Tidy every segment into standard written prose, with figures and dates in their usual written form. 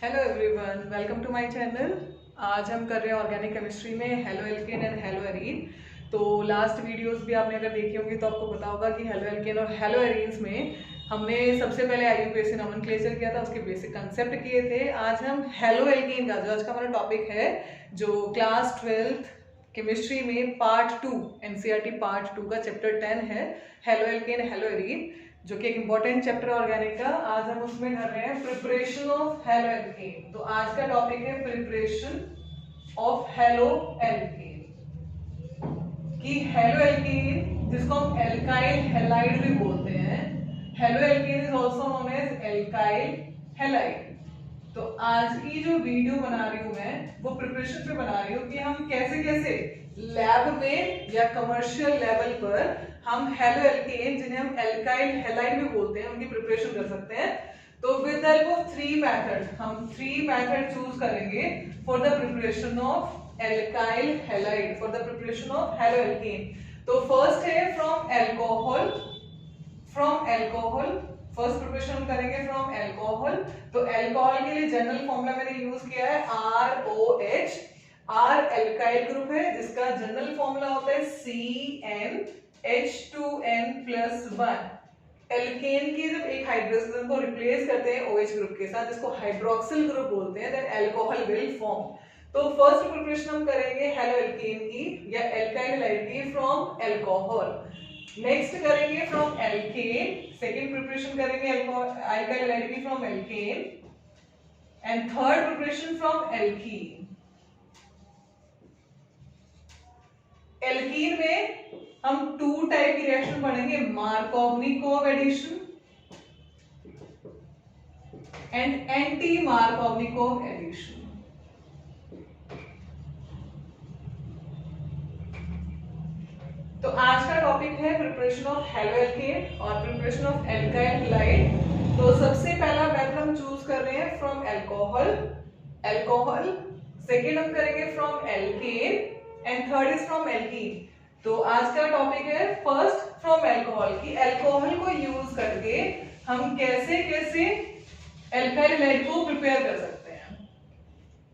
Hello everyone, welcome to my channel. आज हम कर रहे हैं ऑर्गेनिक केमिस्ट्री में haloalkane and haloarene. तो लास्ट वीडियोस भी आपने अगर देखी होंगी तो आपको पता होगा कि हेलो एल्केन और हेलो एरीन्स में हमने सबसे पहले IUPAC नोमेनक्लेचर किया था, उसके बेसिक कंसेप्ट किए थे। आज हम हेलो एल्केन का, जो आज का हमारा टॉपिक है, जो क्लास 12th केमिस्ट्री में पार्ट 2 NCERT पार्ट 2 का चैप्टर 10 है, हेलो एल्केन हेलो एरीन, जो कि एक इंपॉर्टेंट चैप्टर ऑर्गेनिक का। आज हम उसमें कर रहे हैं प्रिपरेशन ऑफ हेलो एल्केन। तो आज का टॉपिक है प्रिपरेशन ऑफ हेलो एल्केन, कि हेलो एल्केन जिसको हम एल्काइल हैलाइड भी बोलते हैं, haloalkane is also known as alkyl halide. तो आज की जो वीडियो बना रही हूं मैं, वो प्रिपरेशन पे बना रही हूँ कि हम कैसे कैसे लैब में या कमर्शियल लेवल पर हम हेलो एल्केन, जिन्हें हम एल्काइल हैलाइड भी बोलते हैं, उनकी प्रिपरेशन कर सकते हैं। तो with the help of 3 method, हम 3 मेथड चूज करेंगे for the preparation of alkyl halide, for the preparation of halo alkane. तो फर्स्ट है फ्रॉम एल्कोहल, फर्स्ट प्रिपरेशन हम करेंगे फ्रॉम एल्कोहल। तो एल्कोहल के लिए जनरल फॉर्मूला मैंने यूज किया है ROH। R एल्काइल ग्रुप है जिसका जनरल फॉर्मूला होता है CnH2n+1। एल्केन की जब एक हाइड्रोजन को रिप्लेस करते हैं OH ग्रुप के साथ, जिसको हाइड्रोक्सिल ग्रुप बोलते हैं, देन एल्कोहल विल फॉर्म। तो फर्स्ट प्रिपरेशन हम करेंगे हेलो एल्केन की या एल्काइल हैलाइड की फ्रॉम एल्कोहल। नेक्स्ट करेंगे फ्रॉम एल्केन, सेकंड प्रिपरेशन करेंगे एल्काइल हैलाइड की from alkane, and third preparation from alkene. Alkene में हम 2 टाइप की रिएक्शन पढ़ेंगे, Markovnikov addition and anti Markovnikov addition. तो आज का टॉपिक है प्रिपरेशन ऑफ हेलो एल्केन और प्रिपरेशन ऑफ एल्काइल हैलाइड। तो सबसे पहला मेथड हम चूज कर रहे हैं फ्रॉम एल्कोहल, सेकेंड हम करेंगे from alkane and third is from alkene. तो आज का टॉपिक है फर्स्ट फ्रॉम एल्कोहल, कि एल्कोहल को यूज करके हम कैसे कैसे एल्काइल हैलाइड को प्रिपेयर कर सकते हैं।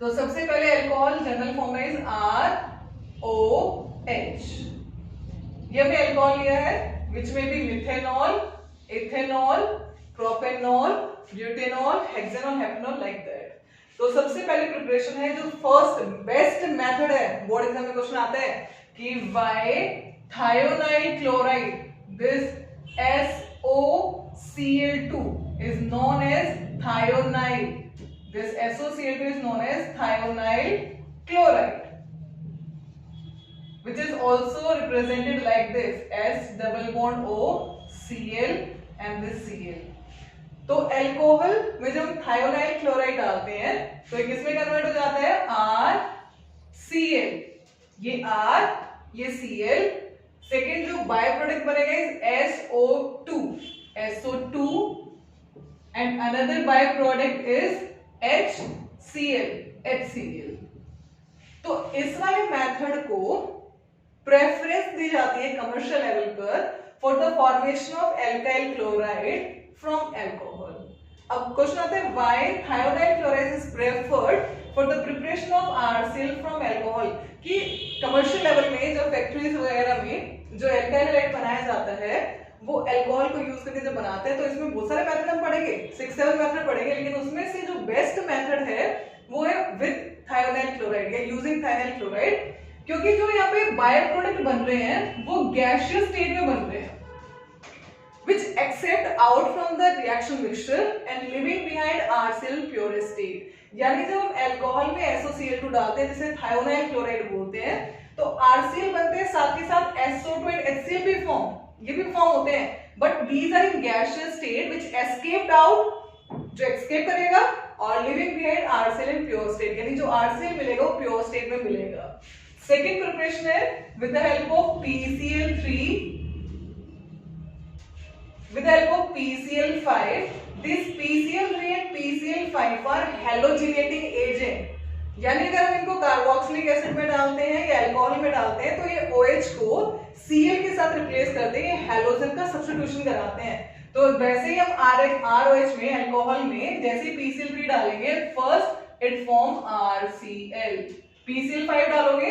तो सबसे पहले alcohol general formula is ROH। ये हमने एल्कोहल लिया है which may be methanol, ethanol, propanol, butanol, hexanol, heptanol, like that. तो सबसे पहले प्रिपरेशन है, जो फर्स्ट बेस्ट मेथड है, बोर्ड एग्जाम में क्वेश्चन आता है कि by thionyl chloride, this SOCl2 is known as thionyl, this SOCl2 is known as thionyl chloride, which is also represented like this S double bond O Cl and this Cl। तो alcohol में जब हम thionyl chloride डालते हैं तो ये किसमें convert हो जाता है, RCl, ये R, ये Cl। सेकेंड जो बाय प्रोडक्ट बनेगा is SO2 and another by product is HCl। तो इस वाले मेथड को प्रेफरेंस दी जाती है कमर्शियल लेवल पर for the formation of alkyl chloride from alcohol. अब क्वेश्चन आता है why thionyl chloride is preferred for the preparation of RCl from alcohol, कि कमर्शियल लेवल में जो फैक्ट्रीज वगैरह में जो एल्काइल हैलाइड बनाया जाता है, वो एल्कोहल को यूज करके जब बनाते हैं, तो इसमें बहुत सारे मेथड हम पढ़ेंगे, 6-7 मेथड पढ़ेंगे, लेकिन उसमें से जो बेस्ट मेथड है वो है विद थायोनाइल क्लोराइड या यूजिंग थायोनाइल क्लोराइड, क्योंकि जो यहाँ पे बाय प्रोडक्ट बन रहे हैं वो गैसियस स्टेट में बन रहे हैं, which accept out from the reaction mixture and leaving behind RCl pure state। यानी जब हम एल्कोहल में SOCl2 डालते हैं, जिसे थायोनाइल क्लोराइड बोलते हैं, तो RCl बनते हैं, साथ ही साथ SO2 एंड HCl भी फॉर्म, ये भी फॉर्म होते हैं, but these are in gaseous state which escaped out, जो एस्केप करेगा, और living behind RCl in pure state, यानी जो RCl मिलेगा वो प्योर स्टेट में मिलेगा। सेकेंड प्रिपरेशन है with the help of PCl3, with the help of PCl5। this PCl3 and PCl5 are halogenating agent, यानी अगर हम इनको कार्बोक्सिलिक एसिड में डालते हैं या अल्कोहल में डालते हैं तो ये OH को Cl के साथ रिप्लेस करते हैं, ये हैलोजन का सब्स्टिट्यूशन कराते हैं। तो वैसे ही हम ROH में अल्कोहल में जैसे PCl3 डालेंगे first it form RCl, PCl5 डालोगे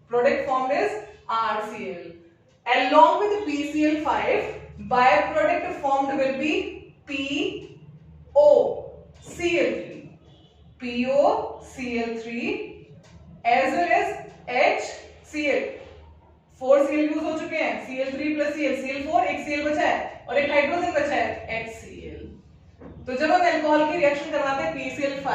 product formed is RCl. Along with PCl5 byproduct formed will be POCl3 as well as HCl. 4 Cl use हो चुके हैं, Cl3 plus Cl, Cl4, एक Cl बचा है और एक हाइड्रोजन बचा है HCl. तो जब हम अल्कोहल की रिएक्शन करवाते हैं PCl5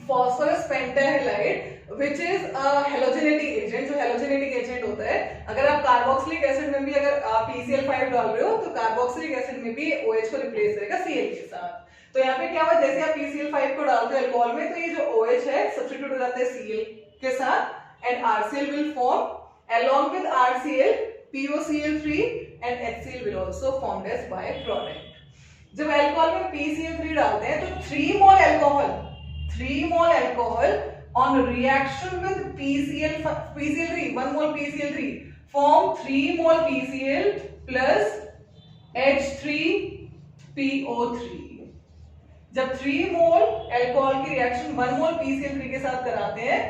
phosphorus pentahalide which is a halogenating agent, जो halogenating agent होता है, अगर आप कार्बोक्सिलिक एसिड में भी अगर आप PCl5 डाल रहे हो तो कार्बोक्सिलिक एसिड में भी OH को रिप्लेस करेगा Cl के साथ. तो यहाँ पे क्या हुआ, जैसे आप PCl5 को डालते हो अल्कोहल में तो ये जो OH है सब्स्टिट्यूट हो जाता है Cl के साथ and RCl will form. Along with RCl, POCl3 and HCl will also formed as byproduct. जब अल्कोहल में PCl3 डालते हैं तो 3 मोल alcohol on reaction with PCl3, 1 mole PCl3 form 3 mole PCl plus H3PO3. जब 3 मोल अल्कोहल की reaction 1 मोल PCl3 के साथ कराते हैं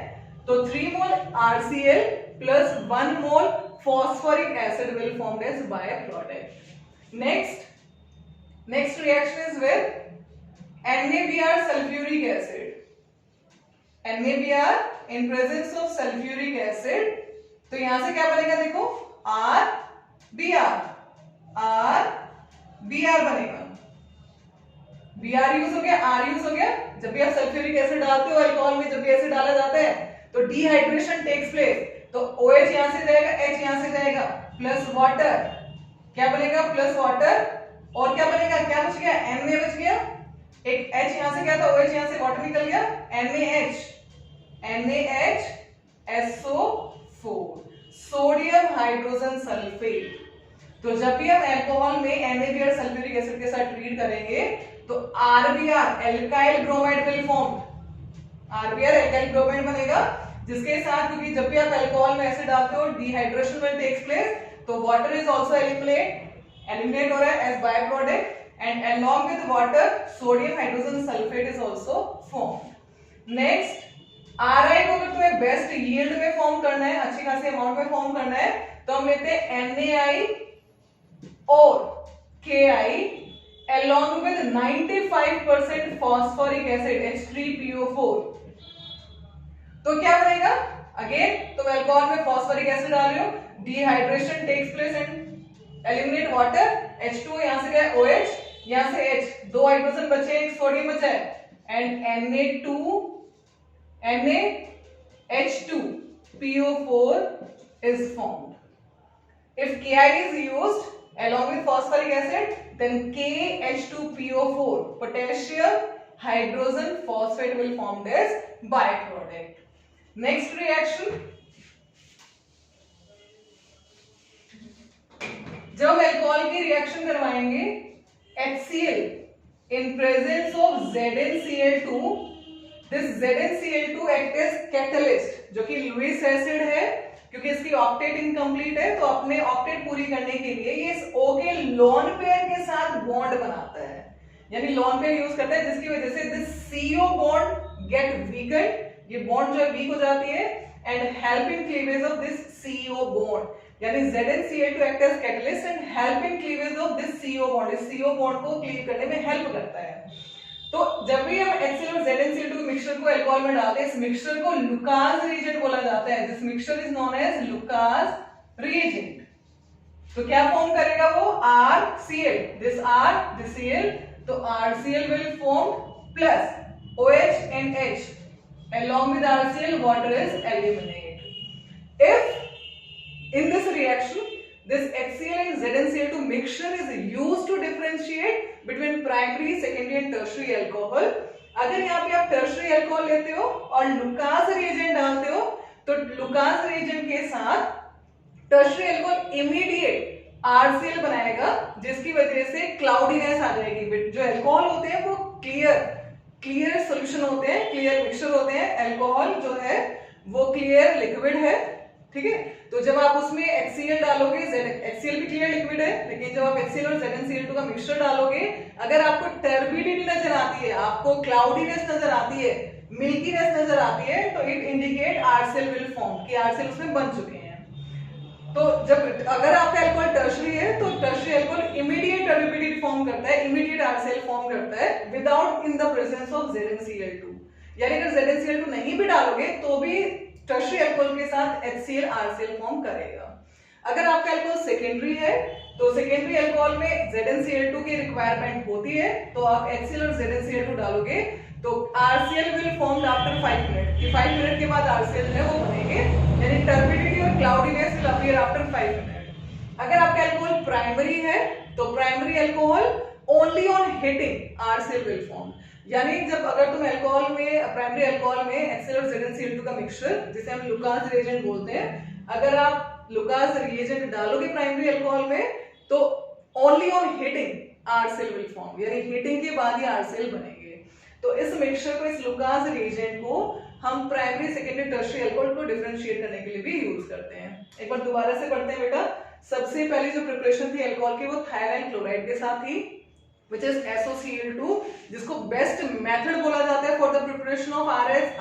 तो 3 मोल RCl plus 1 mole phosphoric acid will formed as byproduct. Next reaction is with NaBr sulfuric acid. NaBr in presence of sulfuric acid, तो यहां से क्या बनेगा देखो RBr बनेगा. Br यूज हो गया, R यूज हो गया. जब भी आप सल्फ्यूरिक एसिड डालते हो अल्कोहल में, जब भी एसिड डाला जाता है तो डिहाइड्रेशन टेक्स प्लेस. तो OH यहां से जाएगा, H यहां से जाएगा, प्लस वाटर. क्या बनेगा? Plus water. और क्या बनेगा? क्या बच गया? Na बच गया. एक H यहां से गया था, OH यहां से वाटर निकल गया, NaHSO4 सोडियम हाइड्रोजन सल्फेट. तो जब भी हम अल्कोहल में NaBr सल्फ्यूरिक एसिड के साथ ट्रीट करेंगे तो RBr alkyl bromide will form. RBr alkyl bromide बनेगा जिसके साथ, क्योंकि जब भी आप अल्कोहल में एसिड डालते हो डिहाइड्रेशन विल टेक्स प्लेस तो वाटर इज आल्सो एलिमिनेट हो रहा है as by product and along with water sodium hydrogen sulfate is also formed. Next RI को अगर तुम्हें बेस्ट यील्ड में फॉर्म करना है, अच्छी खासी अमाउंट में फॉर्म करना है तो हम लेते हैं NaI और KI along with 95% phosphoric acid H3PO4. तो क्या बनेगा? अगेन तुम अल्कोहल में फॉस्फोरिक एसिड डाल रहे हो, dehydration takes place and eliminate water. H2 यहां से गया, OH यहां से H, 2 हाइड्रोजन बचे, एक सोडियम बचा है and NaH2PO4 is formed. If Ki is used along with phosphoric acid then KH2PO4 potassium hydrogen phosphate will formed as byproduct. Next reaction, जब हम अल्कोहल की रिएक्शन करवाएंगे HCl in presence of ZnCl2, this ZnCl2 act as catalyst, जो कि Lewis acid है, क्योंकि इसकी octet incomplete है तो अपने ऑक्टेट पूरी करने के लिए ये इस O के लोन पेयर के साथ बॉन्ड बनाता है, यानी लोन पेयर यूज करता है जिसकी वजह से this CO bond get weakened, ये बॉन्ड जो है वीक हो जाती है and help in cleavage of this CO bond. यानी ZnCl2 act as catalyst and help in cleavage of this CO bond, इस CO bond को क्लीव करने में हेल्प करता है. तो जब भी हम HCl और ZnCl2 मिक्सचर को अल्कोहल में डालते हैं, इस मिक्सचर को लुकास रिएजेंट बोला जाता है. This mixture is known as Lucas reagent. तो क्या फॉर्म करेगा वो? RCl. दिस Cl, तो RCl will form plus OH and H. Along with RCl, water is eliminated. If in this reaction this HCl and ZnCl2 mixture is used to differentiate between primary, secondary and tertiary alcohol. अगर यहाँ पे आप tertiary alcohol लेते हो और Lucas reagent डालते हो तो लुकास रिएजेंट के साथ tertiary alcohol immediate RCl बनाएगा जिसकी वजह से क्लाउडीनेस आ जाएगी. जो अल्कोहल होते हैं वो क्लियर सॉल्यूशन होते हैं, क्लियर मिक्सचर होते हैं. अल्कोहल जो है वो क्लियर लिक्विड है, ठीक है. तो जब आप उसमें HCl डालोगे, HCl भी क्लियर लिक्विड है, लेकिन जब आप HCl और ZnCl2 का मिक्सचर डालोगे, अगर आपको टर्बिडिटी नजर आती है, आपको क्लाउडीनेस नजर आती है, मिल्कीनेस नजर आती है, तो it indicate RCl will form, कि RCl उसमें बन चुके हैं। तो जब अगर आपका अल्कोहल टर्शरी है तो tertiary alcohol immediate turbidity form करता है, इमीडिएट RCl फॉर्म करता है without in the presence of ZnCl2। यानी अगर ZnCl2 नहीं भी डालोगे तो भी टर्शरी अल्कोहल के साथ HCl RCl फॉर्म करेगा। अगर आपका अल्कोहल सेकेंडरी है तो सेकेंडरी अल्कोहल में ZnCl2 की रिक्वायरमेंट होती है, तो आप HCl और ZnCl2 डालोगे तो RCl will form after 5 minute, कि 5 मिनट के बाद RCl है वो बनेंगे, यानी टर्बिडिटी और cloudiness will appear after 5 minute. अगर आपका अल्कोहल प्राइमरी है तो primary alcohol only on heating RCl will form, यानी जब अगर तुम अल्कोहल में, प्राइमरी अल्कोहल में HCl और ZnCl2 का मिक्सचर, जिसे हम लुकास रिएजेंट बोलते हैं, अगर आप लुकास रिएजेंट डालोगे प्राइमरी अल्कोहल में तो only on heating RCl will form, यानी हीटिंग के बाद ही RCl बनेंगे। तो इस मिक्सचर को, इस लुकास रिएजेंट को हम प्राइमरी, सेकेंडरी, टर्शियरी अल्कोहल को डिफरेंशिएट करने के लिए भी यूज करते हैं। एक बार दोबारा से पढ़ते हैं बेटा। सबसे पहली जो प्रिपरेशन थी अल्कोहल की वो थायराइल क्लोराइड के साथ थी, which is SOCl2, जिसको बेस्ट मेथड बोला जाता है for the preparation of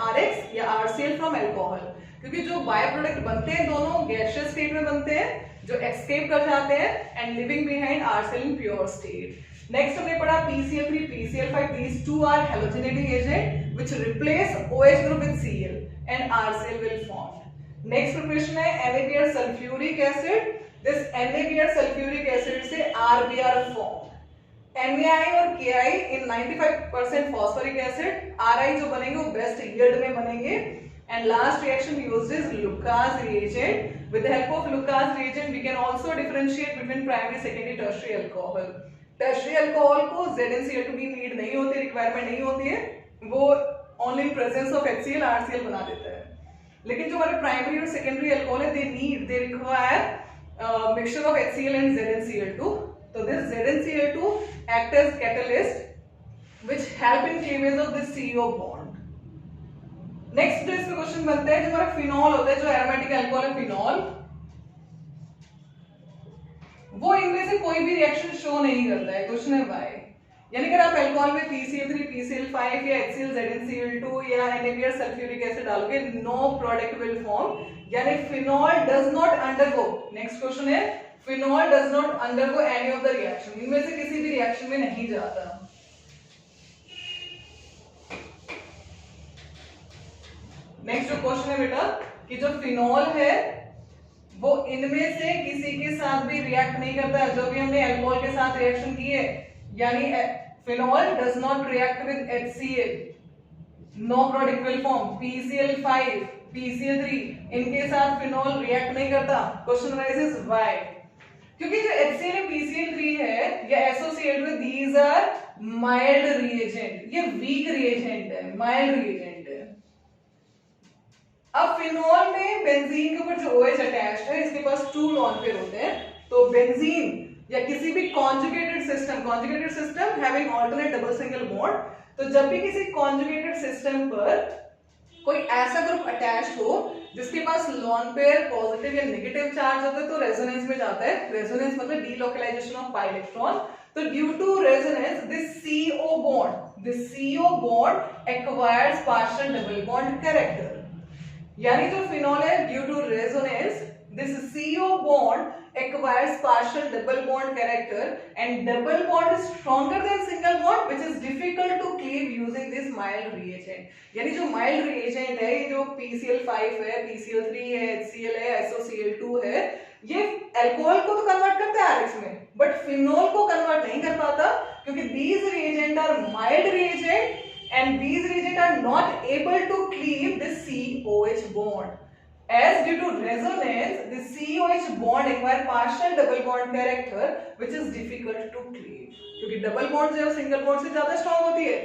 RX या RCl फ्रॉम अल्कोहल, क्योंकि जो बाय प्रोडक्ट बनते हैं दोनों गैसियस स्टेट में बनते हैं, जो एक्सकेप कर जाते हैं and living behind RCl in pure state. Next हमने पढ़ा PCl3, PCl5, these two are halogenating agent which replace OH group with Cl and RCl will form. Next preparation है NaBr sulphuric acid. This NaBr sulphuric acid से RBr form. NaI और KI in 95% phosphoric acid, RI जो बनेंगे वो best yield में बनेंगे। And last reaction used is Lucas reagent. With the help of Lucas reagent we can also differentiate between primary, secondary, tertiary alcohol. Tertiary alcohol को ZnCl2 की need नहीं होती, requirement नहीं होती है, वो only in presence of HCl RCl बना देता है। लेकिन जो हमारे प्राइमरी और सेकेंडरी अल्कोहल है, they require mixture of HCl and ZnCl2। So this ZnCl2 act as catalyst which help in cleavage of this CO bond. Next जो इसमें क्वेश्चन बनता है, जो हमारा फिनॉल होता है, जो एरोमेटिक अल्कोहल है फिनॉल, वो इनमें से कोई भी रिएक्शन शो नहीं करता है। क्वेश्चन है व्हाई। यानी अगर आप अल्कोहल में PCl3, PCl5 या HCl, ZnCl2 या NaBr सल्फ्यूरिक एसिड डालोगे, नो प्रोडक्ट विल फॉर्म, यानी phenol does not undergo. Next question है phenol does not undergo any of the reaction, इनमें से किसी भी रिएक्शन में नहीं जाता। नेक्स्ट जो क्वेश्चन है बेटा कि जो फिनॉल है वो इनमें से किसी के साथ भी रिएक्ट नहीं करता है, जो भी हमने अल्कोहल के साथ रिएक्शन की है, यानी phenol does not react with HCl, no product will form. PCl5, PCl3 इनके साथ फिनॉल रिएक्ट नहीं करता। Question raises why? क्योंकि जो HCl और PCl3 है या SOCl2, these are mild reagent, ये weak reagent है, mild reagent है। अब फिनॉल में बेंजीन के ऊपर जो OH अटैच्ड है, इसके पास 2 लॉन पेयर होते हैं, तो बेंजीन या किसी भी conjugated system having alternate double single bond, तो जब भी किसी कॉन्जुगेटेड सिस्टम पर कोई ऐसा ग्रुप अटैच्ड हो जिसके पास लॉन पेयर पॉजिटिव या नेगेटिव चार्ज होता है, तो रेजोनेंस में जाता है। रेजोनेंस मतलब डीलोकलाइजेशन ऑफ पाई इलेक्ट्रॉन। तो due to resonance this CO bond acquires partial double bond character. यानी जो फिनॉल है, due to resonance this CO bond acquires partial double bond character and double bond is stronger than single bond which is difficult to cleave using this mild reagent। यानी जो mild reagent है, ये जो PCl5 है, PCl3 है, HCl है, SOCl2 है, ये अल्कोहल को तो कन्वर्ट करता है RX में, बट फिनॉल को कन्वर्ट नहीं कर पाता, क्योंकि these reagent are mild reagent and these reagent are not able to cleave this COH bond। As due to resonance, the COH bond acquire partial double bond character, which is difficult to cleave। क्योंकि double bond जो है single bond से ज्यादा strong होती है,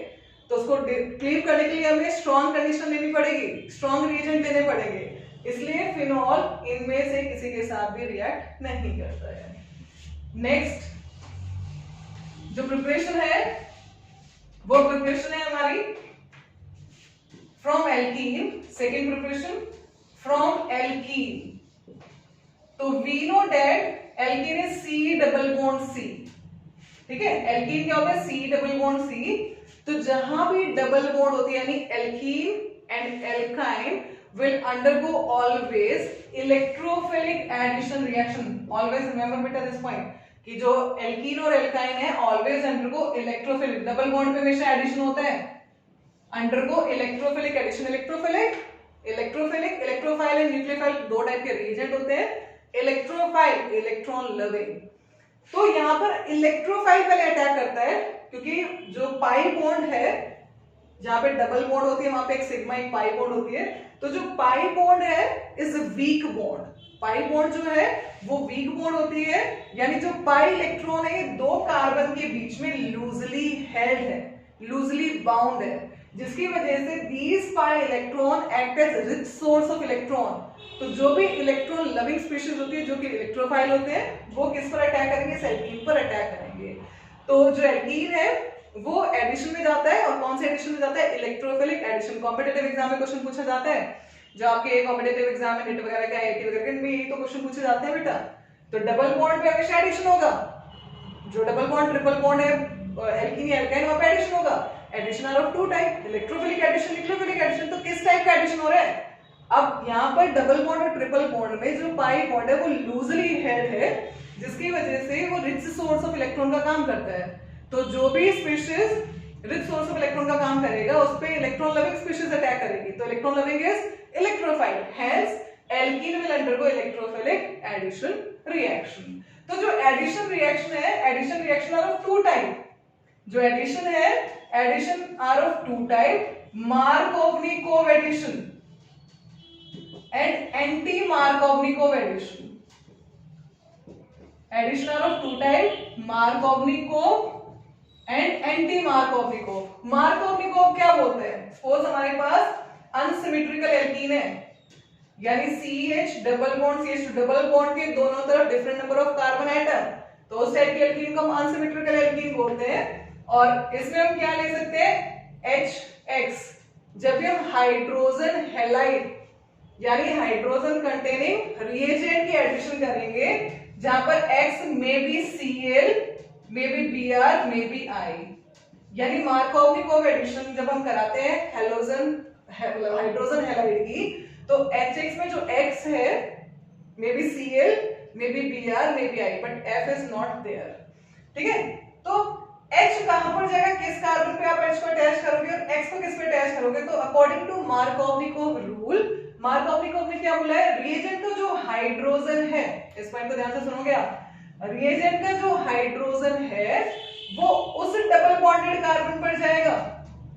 तो उसको cleave करने के लिए हमें स्ट्रॉन्ग कंडीशन लेनी पड़ेगी, स्ट्रॉन्ग रिएजेंट देने पड़ेंगे, इसलिए फिनॉल इनमें से किसी के साथ भी रिएक्ट नहीं करता है। नेक्स्ट जो प्रिपरेशन है वो प्रिपरेशन है हमारी from alkene. Second preparation from alkene. तो we know that alkene is C double bond C, ठीक है। एल्कीन क्या होता है, सी डबल बॉन्ड सी। तो जहां भी डबल बॉन्ड होती है यानी alkene and alkyne will undergo always electrophilic addition reaction. Always remember बेटा this point कि जो एल्कीन और एल्काइन है always undergo electrophilic, double bond पे हमेशा एडिशन होता है, undergo electrophilic addition. Electrophilic, electrophile and nucleophile दो टाइप के रिएजेंट होते हैं। इलेक्ट्रोफाइल इलेक्ट्रॉन लविंग, तो यहाँ पर इलेक्ट्रोफाइल पहले अटैक करता है क्योंकि जो पाई बॉन्ड है जहां पे डबल बॉन्ड होती है वहां पे एक सिग्मा एक पाई बॉन्ड होती है। तो जो पाई बॉन्ड है is weak bond, pi bond जो है वो वीक बॉन्ड होती है, यानी जो पाई इलेक्ट्रॉन है ये दो कार्बन के बीच में लूजली हेल्ड है, लूजली बाउंड है, जिसकी वजह से these pi electron act as rich source of electron. तो जो भी इलेक्ट्रॉन लविंग स्पीशीज होती है जो कि इलेक्ट्रोफाइल होते हैं वो किस पर अटैक करेंगे, इस एल्कीन पर अटैक करेंगे। तो जो एल्कीन है वो एडिशन में जाता है, और कौन से एडिशन में जाता है, इलेक्ट्रोफिलिक एडिशन। कॉम्पिटिटिव एग्जाम में क्वेश्चन पूछा जाता है, जो आपके कॉम्पिटिटिव एग्जाम में नीट वगैरह का आईआईटी वगैरह में यही तो क्वेश्चन पूछे जाते हैं बेटा। तो डबल बॉन्ड पे हमेशा एडिशन होगा, जो डबल बॉन्ड ट्रिपल बॉन्ड है एल्कीन या एल्काइन वहां पे एडिशन होगा। Addition are of two type, electrophilic addition, nucleophilic addition. तो किस टाइप का एडिशन हो रहा है, अब यहाँ पर डबल बॉन्ड और ट्रिपल बॉन्ड में जो पाई बॉन्ड है वो लूजली हेल्ड है, जिसकी वजह से वो रिच सोर्स ऑफ इलेक्ट्रॉन का काम करता है। तो जो भी species rich source of electron का काम करेगा उस पे इलेक्ट्रॉन लविंग स्पीशीज अटैक करेगी। तो electron loving is electrophile, hence alkene will undergo electrophilic addition reaction. तो जो एडिशन रिएक्शन है, addition reaction are of two type, जो एडिशन है addition are of two type, Markovnikov addition and anti Markovnikov addition. Addition are of two type, Markovnikov and anti Markovnikov. Markovnikov क्या बोलते हैं, suppose हमारे पास unsymmetrical alkene है, यानी CH double bond CH double bond के दोनों तरफ different number of carbon atom, तो उस टाइप के एल्कीन को हम अनसिमेट्रिकल एल्कीन बोलते हैं। और इसमें हम क्या ले सकते हैं, HX। जब भी हम हाइड्रोजन हैलाइड यानी हाइड्रोजन कंटेनिंग रिएजेंट की एडिशन करेंगे जहां पर X may be Cl may be Br may be I, यानी मार्कोवनिकोव एडिशन जब हम कराते हैं हाइड्रोजन हैलाइड की, तो HX में जो X है may be Cl may be Br may be I, but F is not there, ठीक है। तो H कहां पर जाएगा, किस कार्बन पे आप H को अटैच करोगे और X को किस पे अटैच करोगे। तो according to Markovnikov rule, Markovnikov ने क्या बोला है, रिएजेंट का जो हाइड्रोजन है, इस पॉइंट को ध्यान से सुनोगे आप, रिएजेंट का जो हाइड्रोजन है वो उस डबल बॉन्डेड कार्बन पर जाएगा।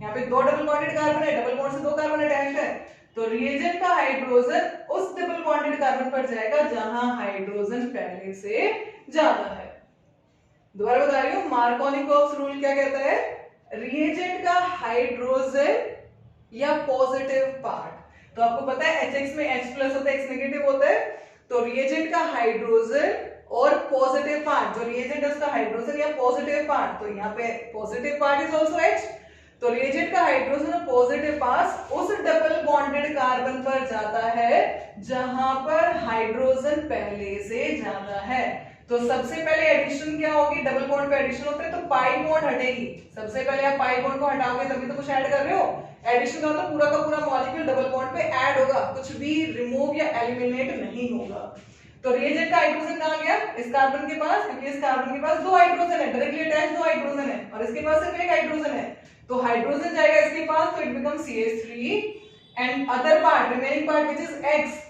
यहाँ पे दो डबल बॉन्डेड कार्बन है, डबल बॉन्ड से दो कार्बन अटैच्ड है, तो रिएजेंट का हाइड्रोजन उस डबल बॉन्डेड कार्बन पर जाएगा जहां हाइड्रोजन पहले से ज्यादा है। दोबारा बता रही हूं, मार्कोवनिकोव रूल क्या कहता है, रिएजेंट का हाइड्रोजन या पॉजिटिव पार्ट, तो आपको पता है HX में H प्लस होता है, X नेगेटिव होता है, तो रिएजेंट का हाइड्रोजन और पॉजिटिव पार्ट, जो रिएजेंट है उसका हाइड्रोजन या पॉजिटिव पार्ट, तो यहाँ पे positive part is also H, तो रिएजेंट का हाइड्रोजन और पॉजिटिव पार्ट उस डबल बॉन्डेड कार्बन पर जाता है जहां पर हाइड्रोजन पहले से ज्यादा है। तो सबसे पहले एडिशन क्या होगी, डबल बॉन्ड पे एडिशन होता है तो पाई बॉन्ड हटेगी, सबसे पहले आप पाई बॉन्ड को हटाओगे तभी तो कुछ ऐड कर रहे हो। एडिशन का मतलब पूरा का पूरा मॉलिक्यूल डबल बॉन्ड पे ऐड होगा, कुछ भी रिमूव या एलिमिनेट नहीं होगा। तो रिएजेंट का हाइड्रोजन कहां गया, इस कार्बन के पास, क्योंकि इस कार्बन के पास दो हाइड्रोजन है, डायरेक्टली अटैच दो हाइड्रोजन है, और इसके पास सिर्फ एक हाइड्रोजन है, तो हाइड्रोजन जाएगा इसके पास, तो it become CH3 and other part, remaining part which is X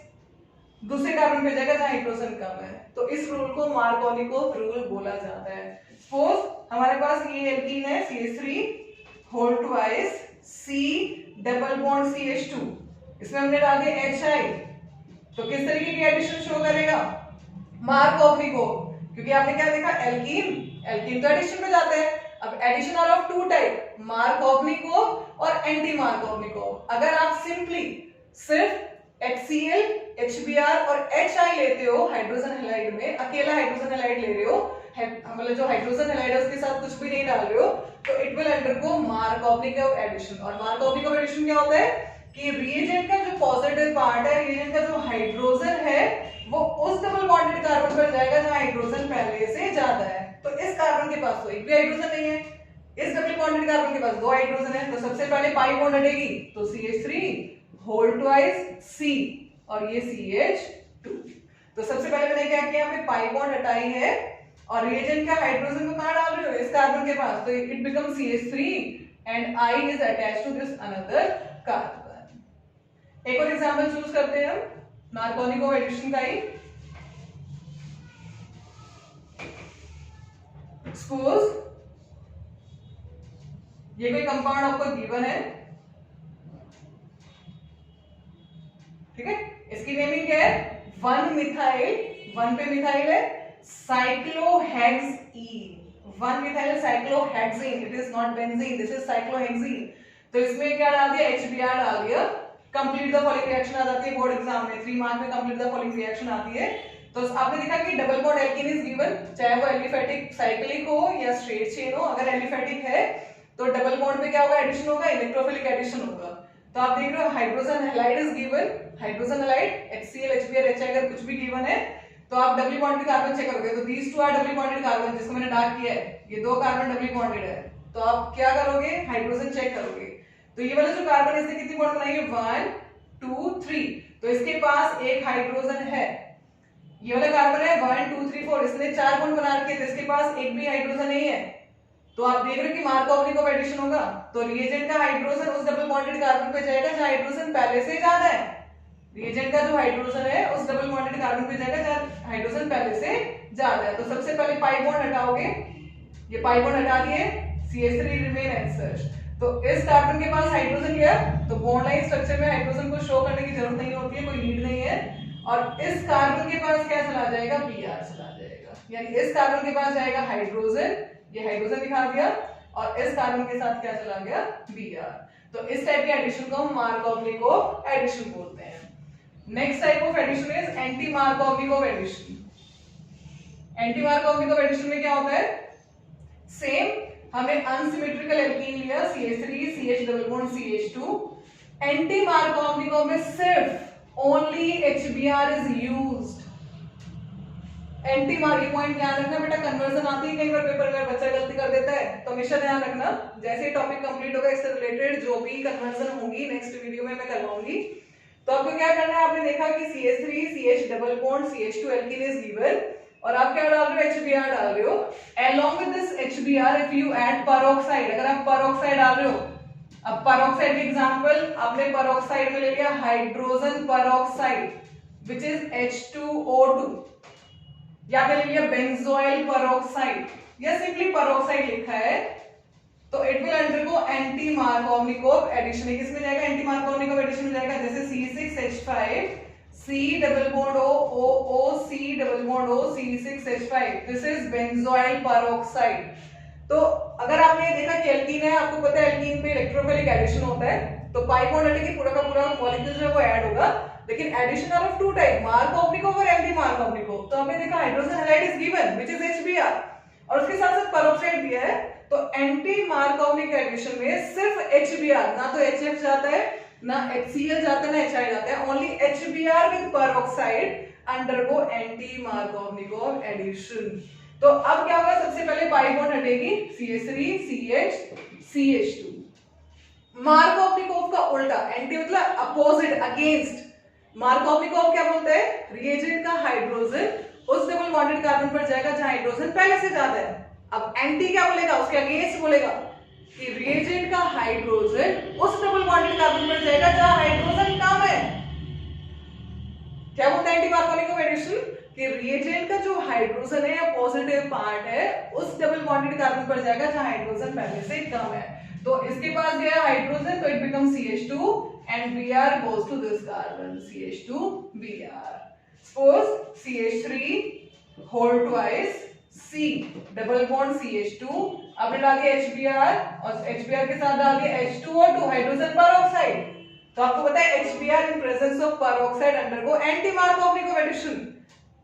दूसरे कार्बन पे जाएगा जहां हाइड्रोजन कम है। तो इस रूल को मार्कोवनिकोव रूल बोला जाता है। सपोज हमारे पास ये एल्कीन है CH3 whole twice C double bond CH2, इसमें हमने डाल दिया HI, तो किस तरीके की एडिशन शो करेगा, मार्कोवनिकोव, क्योंकि आपने क्या देखा, एल्कीन तो एडिशन में जाते हैं। अब addition are of two type, Markovnikov और एंटी मार्कोवनिकोव। अगर आप सिंपली सिर्फ HCl, HBr और HI लेते हो हाइड्रोजन हैलाइड में, अकेला हाइड्रोजन हैलाइड ले रहे हो, मतलब जो हाइड्रोजन हैलाइड है उसके साथ कुछ भी नहीं डाल रहे हो, तो it will undergo Markovnikov addition. और मार्कोवनिकोव एडिशन क्या होता है कि रिएजेंट का जो पॉजिटिव पार्ट है, रिएजेंट का जो हाइड्रोजन है वो उस डबल बॉन्डेड कार्बन पर जाएगा जहां हाइड्रोजन पहले से ज्यादा है। तो इस कार्बन के पास तो एक भी हाइड्रोजन नहीं है, इस डबल बॉन्डेड कार्बन के पास दो हाइड्रोजन है, तो सबसे पहले पाई बॉन्ड हटेगी तो CH3 होल ट्वाइस C और ये CH2। तो सबसे पहले मैंने क्या किया, हमने पाई बॉन्ड हटाई है और रिएजेंट का हाइड्रोजन को कहां डाल रहे हो, इस कार्बन के पास, तो it become CH3 and I is attached to this another carbon. एक और एग्जांपल चूज करते हैं हम मार्कोनिको एडिशन का ही। सपोज ये कोई कंपाउंड आपको गिवन है, ठीक है, इसकी नेमिंग क्या है, 1 मिथाइल, 1 पे मिथाइल है, cyclohexene, 1 methyl cyclohexene, it is not benzene, this is cyclohexene. तो इसमें क्या डाल दिया, HBr डाल दिया। कंप्लीट द फॉलोइंग रिएक्शन आ जाती है बोर्ड एग्जाम में, 3 मार्क में कंप्लीट द फॉलोइंग रिएक्शन आती है। तो आपने देखा कि double bond alkene is given, चाहे वो एलिफेटिक साइक्लिक हो या स्ट्रेट चेन हो, अगर एलिफेटिक है तो डबल बॉन्ड पे क्या होगा, एडिशन होगा, इलेक्ट्रोफिलिक एडिशन होगा। तो आप देख रहे हो hydrogen halide is given, hydrogen halide HCl HBr HI अगर कुछ भी गिवन है तो आप डबल बॉन्ड के कार्बन चेक करोगे, तो these two are double bonded carbon, जिसको मैंने डार्क किया है, ये दो कार्बन डबल बॉन्डेड है, तो आप क्या करोगे, हाइड्रोजन चेक करोगे। तो ये वाला जो कार्बन है इसने कितनी बॉन्ड बनाई है, 1 2 3, तो इसके पास एक हाइड्रोजन है। ये वाला कार्बन है 1 2 3 4, इसने 4 बॉन्ड बना रखे थे, इसके पास एक भी हाइड्रोजन नहीं है। तो आप देख रहे हो कि मार्कोव एडिशन होगा, तो रिएजेंट का हाइड्रोजन उस डबल बॉन्डेड कार्बन पे जाएगा जहां हाइड्रोजन पहले से ज्यादा है। रिएजेंट का जो हाइड्रोजन है उस डबल बॉन्डेड कार्बन पे जाएगा जहां हाइड्रोजन पहले से ज्यादा है। तो सबसे पहले पाई बॉन्ड हटाओगे, ये पाई बॉन्ड हटा दिए, CH3 रिमेन एज सच। तो इस कार्बन के पास हाइड्रोजन गया, तो बॉन्ड लाइन स्ट्रक्चर में हाइड्रोजन को शो करने की जरूरत नहीं होती है, कोई नीड नहीं है। और इस कार्बन के पास क्या चला जाएगा, Br चला जाएगा, यानी इस कार्बन के पास जाएगा हाइड्रोजन, ये हाइड्रोजन दिखा दिया, और इस कार्बन के साथ क्या चला गया, Br। तो इस टाइप के एडिशन को हम मार्कोव एडिशन बोलते हैं। Next type of addition is anti Markov addition. Anti Markov addition में क्या होता है, सेम हमें अनसिमेट्रिकल एल्कीन लिया, CH3 CH double bond CH2, anti Markov में सिर्फ only HBr is used. Anti Markov point ध्यान रखना बेटा, कन्वर्जन आती है कई बार पेपर में, बच्चा गलती कर देता है, तो हमेशा ध्यान रखना, जैसे टॉपिक कंप्लीट होगा इससे रिलेटेड जो भी कन्वर्जन होगी नेक्स्ट वीडियो में मैं करवाऊंगी। तो आपको क्या करना है, आपने देखा कि CH3 CH double bond CH2 alkene is given, और आप क्या डाल रहे हो, HBr डाल रहे हो। along with this HBr if you add peroxide, अगर आप peroxide डाल रहे हो, अब peroxide के एग्जांपल आपने peroxide में ले लिया hydrogen peroxide which is H2O2, या फिर ले लिया बेंजोइल peroxide या सिंपली peroxide लिखा है, तो it will undergo anti Markov addition. किसमें जाएगा, एंटी मार्कोव एडिशन में जाएगा, जैसे C6H5 C double bond O C double bond O C6H5, this is benzoyl peroxide. तो अगर आपने देखा कि एल्कीन है, आपको पता है एल्कीन पे इलेक्ट्रोफिलिक एडिशन होता है, तो पाई बॉन्ड हटेगी, पूरा का पूरा मॉलिक्यूल जो है वो ऐड होगा, लेकिन addition are of two type, Markov और एंटी मार्कोव। तो हमने देखा hydrogen halide is given which is HBr, और उसके साथ साथ पेरोक्साइड दिया है, तो एंटी मार्कोव एडिशन में सिर्फ HBr, ना तो HF जाता है, ना HCl जाता है, ना HI जाता है, only HBr with peroxide undergo anti Markov addition. तो अब क्या होगा, सबसे पहले पाई बॉन्ड हटेगी, CH3 CH CH2। मार्कोव का उल्टा, एंटी मतलब अपोजिट, अगेंस्ट। मार्कोव क्या बोलता है, रिएजेंट का हाइड्रोजन उस डबल बॉन्डेड कार्बन पर जाएगा जहां हाइड्रोजन पहले से ज्यादा है। अब एंटी क्या बोलेगा, उसके अगेंस्ट बोलेगा कि रिएजेंट का हाइड्रोजन उस डबल बॉन्डेड कार्बन पर जाएगा जहां हाइड्रोजन कम है। क्या बोलता है एंटी मार्कोव एडिशन, कि रिएजेंट का जो हाइड्रोजन है या पॉजिटिव पार्ट है उस डबल बॉन्डेड कार्बन पर जाएगा जहां हाइड्रोजन पहले से कम है। तो इसके पास गया हाइड्रोजन, तो it become CH2 and Br goes to this carbon, CH2 Br। Suppose CH3 whole twice C double bond CH2, आपने डाल दिया HBr और HBr के साथ डाल दिया H2O2 हाइड्रोजन पेरोक्साइड। तो आपको पता है HBr in presence of peroxide undergo anti Markov addition.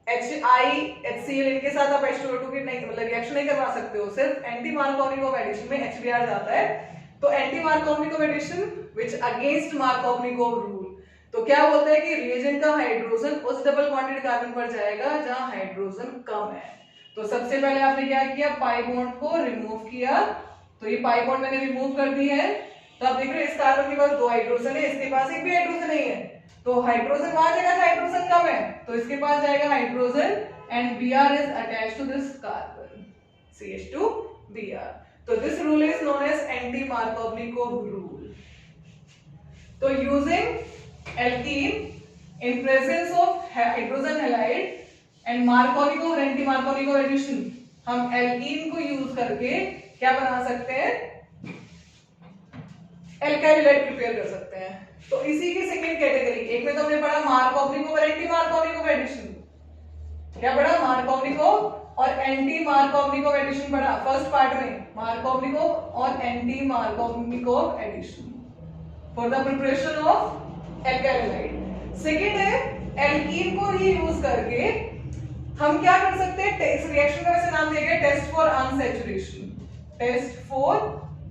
HCl इनके साथ आप H2O2 की नहीं मतलब रिएक्शन नहीं करवा सकते हो, सिर्फ एंटी मार्कोव एडिशन में HBr जाता है। तो एंटी मार्कोवनिकोव एडिशन विच अगेंस्ट मार्कोवनिकोव रूल, तो क्या बोलते हैं कि रिएजेंट का हाइड्रोजन उस डबल बॉन्डेड कार्बन पर जाएगा जहां हाइड्रोजन कम है। तो सबसे पहले आपने क्या किया, पाई बॉन्ड को रिमूव किया, तो ये पाई बॉन्ड मैंने रिमूव कर दी है। तो आप देख रहे हैं इस कार्बन के पास 2 हाइड्रोजन है, इसके पास एक भी हाइड्रोजन नहीं है, तो हाइड्रोजन वहां जाएगा जहां हाइड्रोजन कम है, तो इसके पास जाएगा hydrogen and Br is attached to this carbon, CH2Br। तो this rule is known as anti-Markovnikov rule। तो using alkene in presence of hydrogen halide and Markovnikov और anti-Markovnikov addition, हम alkene को यूज करके क्या बना सकते हैं, एल्काइल हैलाइड प्रिपेयर कर सकते हैं। तो इसी की सेकेंड कैटेगरी, एक में तो हमने पढ़ा मार्कोवनिकोव और एंटी मार्कोवनिकोव एडिशन, क्या पढ़ा, मार्कोवनिकोव और एंटी मार्कोवनिकोव एडिशन पढ़ा फर्स्ट पार्ट में, मार्कोवनिकोव और anti Markovnikov addition for the preparation of alkyl halide. Second है एल्कीन को ही यूज करके हम क्या कर सकते हैं, इस रिएक्शन का वैसे नाम दिया गया test for unsaturation, test for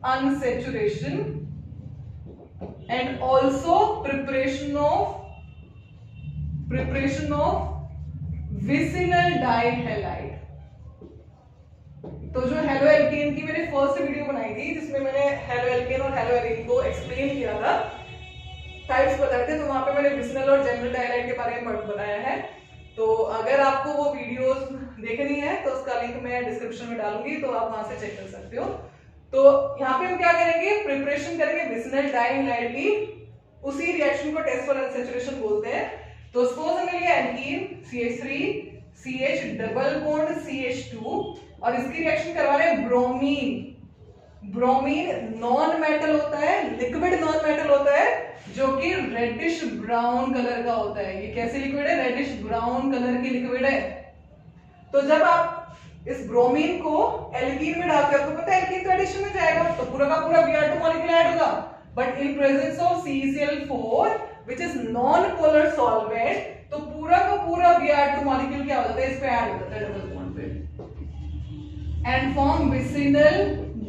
unsaturation and also preparation of vicinal dihalide। तो जो हेलो एल्केन की मैंने फर्स्ट वीडियो बनाई थी जिसमें मैंने हेलो एल्केन और हेलो एरीन को एक्सप्लेन किया था, टाइप्स बताए थे, तो वहां पे मैंने विसिनल और जनरल डाइहाइलाइड के बारे में बताया है। तो अगर आपको वो वीडियोस देखनी है तो उसका लिंक मैं डिस्क्रिप्शन में डालूंगी, तो आप वहां से चेक कर सकते हो। तो यहाँ पे हम क्या करेंगे, प्रिपरेशन करेंगे विसिनल डाइहाइलाइड की, उसी रिएक्शन को टेस्ट फॉर अनसैचुरेशन बोलते हैं। तो सपोज हमें लिया alkene CH3 CH double bond CH2 और इसकी रिएक्शन करवा रहे हैं ब्रोमीन। ब्रोमीन नॉन मेटल होता है, लिक्विड नॉन मेटल होता है जो कि रेडिश ब्राउन कलर का होता है। ये कैसे लिक्विड है, रेडिश ब्राउन कलर की लिक्विड है। तो जब आप इस ब्रोमीन को एल्कीन में डालते हो, आपको पता है एल्कीन तो एडिशन में जाएगा तो पूरा का पूरा Br2 मॉलिक्यूल ऐड होगा, but in presence of CCl4 which is non polar solvent, तो पूरा का पूरा Br2 मॉलिक्यूल क्या हो जाता है, इस पे ऐड हो जाता है डबल बॉन्ड पे and form vicinal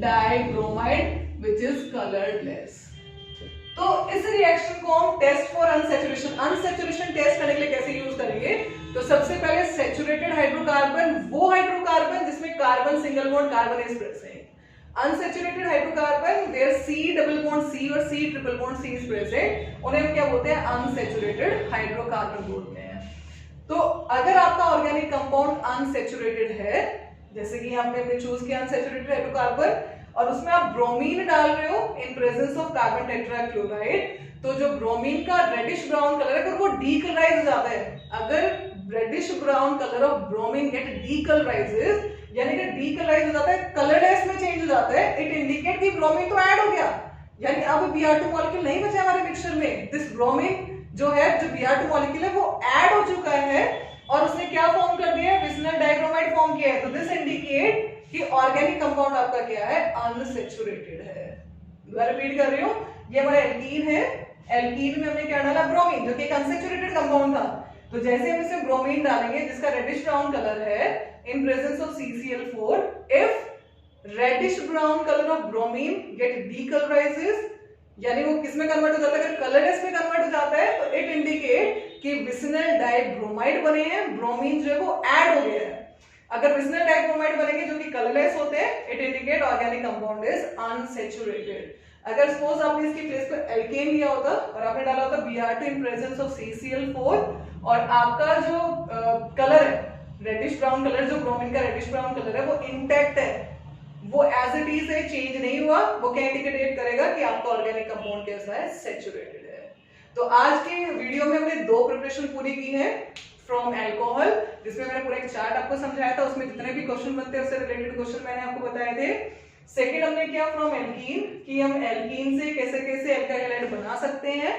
dibromide which is colourless. तो इस रिएक्शन को हम टेस्ट फॉर अनसैचुरेशन टेस्ट करने के लिए कैसे यूज करेंगे, तो सबसे पहले सैचुरेटेड हाइड्रोकार्बन, वो हाइड्रोकार्बन जिसमें carbon single bond carbon is present, unsaturated hydrocarbon where C double bond C और C triple bond C is present, उन्हें हम क्या बोलते हैं, अनसैचुरेटेड हाइड्रोकार्बन बोलते हैं। तो अगर आपका ऑर्गेनिक कंपाउंड अनसैचुरेटेड है, जैसे कि आपने चूज किया अनसैचुरेटेड हाइड्रोकार्बन और उसमें आप ब्रोमीन डाल रहे हो इन प्रेजेंस ऑफ कार्बन टेट्राक्लोराइड, तो जो ब्रोमीन का रेडिश ब्राउन कलर है, अगर वो डीकलराइज हो जाता है, अगर reddish brown colour of bromine get decolourises, यानी कि डीकलराइज हो जाता है, कलरलेस में चेंज हो जाता है, इट इंडिकेट कि ब्रोमीन तो ऐड हो गया, यानी अब Br2 मॉलिक्यूल नहीं बचा हमारे मिक्सचर में। दिस ब्रोमीन जो है, जो Br2 मॉलिक्यूल है वो ऐड हो चुका है और उसने क्या फॉर्म कर दिया है, विसिनल डाइब्रोमाइड फॉर्म किया है। तो दिस इंडिकेट कि ऑर्गेनिक कंपाउंड आपका क्या है, अनसैचुरेटेड है। दोबारा रिपीट कर रही हूं, ये हमारा एल्कीन है, एल्कीन में हमने क्या डाला, ब्रोमीन, जो कि एक अनसैचुरेटेड कंपाउंड था। तो जैसे हम इसमें ब्रोमीन डालेंगे जिसका रेडिश ब्राउन कलर है in presence of CCl4, if reddish brown colour of bromine get decolourises, यानी वो किसमें कन्वर्ट हो जाता है, अगर कलरलेस में कन्वर्ट हो जाता है, तो इट इंडिकेट कि विसिनल डाइब्रोमाइड बने हैं, ब्रोमीन जो है वो ऐड हो गया है। अगर विसिनल डाइब्रोमाइड बनेंगे जो कि कलरलेस होते हैं, it indicate organic compound is unsaturated. अगर सपोज आपने इसकी प्लेस पर एल्केन लिया होता और आपने डाला होता Br2 in presence of CCl4 और आपका जो कलर है रेडिश ब्राउन कलर, जो ब्रोमीन का रेडिश ब्राउन कलर है वो इंटैक्ट है, वो एज इट इज है, चेंज नहीं हुआ, वो क्या इंडिकेट करेगा कि आपका ऑर्गेनिक कंपाउंड कैसा है, सैचुरेटेड है। तो आज की वीडियो में हमने 2 प्रिपरेशन पूरी की है फ्रॉम अल्कोहल, जिसमें मैंने पूरा एक चार्ट आपको समझाया था, उसमें जितने भी क्वेश्चन बनते हैं उससे रिलेटेड क्वेश्चन मैंने आपको बताए थे। सेकेंड हमने किया फ्रॉम एल्कीन, कि हम एल्कीन से कैसे कैसे एल्काइल हैलाइड बना सकते हैं।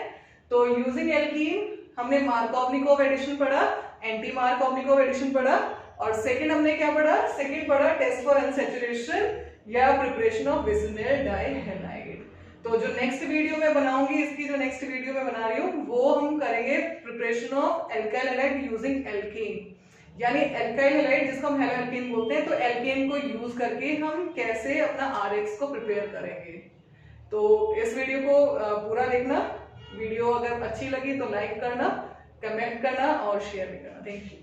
तो यूजिंग एल्कीन हमने मार्कोवनिकोव एडिशन पढ़ा, एंटी मार्कोवनिकोव एडिशन पढ़ा, और सेकेंड हमने क्या पढ़ा, सेकेंड पढ़ा टेस्ट फॉर अनसैचुरेशन या प्रिपरेशन ऑफ विसिनल डाइहाइलाइड। तो जो नेक्स्ट वीडियो में बनाऊंगी, इसकी जो नेक्स्ट वीडियो में बना रही हूँ, वो हम करेंगे preparation of alkyl halide using alkene, यानी एल्काइल हैलाइड जिसको हम हेलो एल्केन बोलते हैं। तो एल्केन को यूज करके हम कैसे अपना RX को प्रिपेयर करेंगे। तो इस वीडियो को पूरा देखना। वीडियो अगर अच्छी लगी तो लाइक करना, कमेंट करना और शेयर भी करना। Thank you.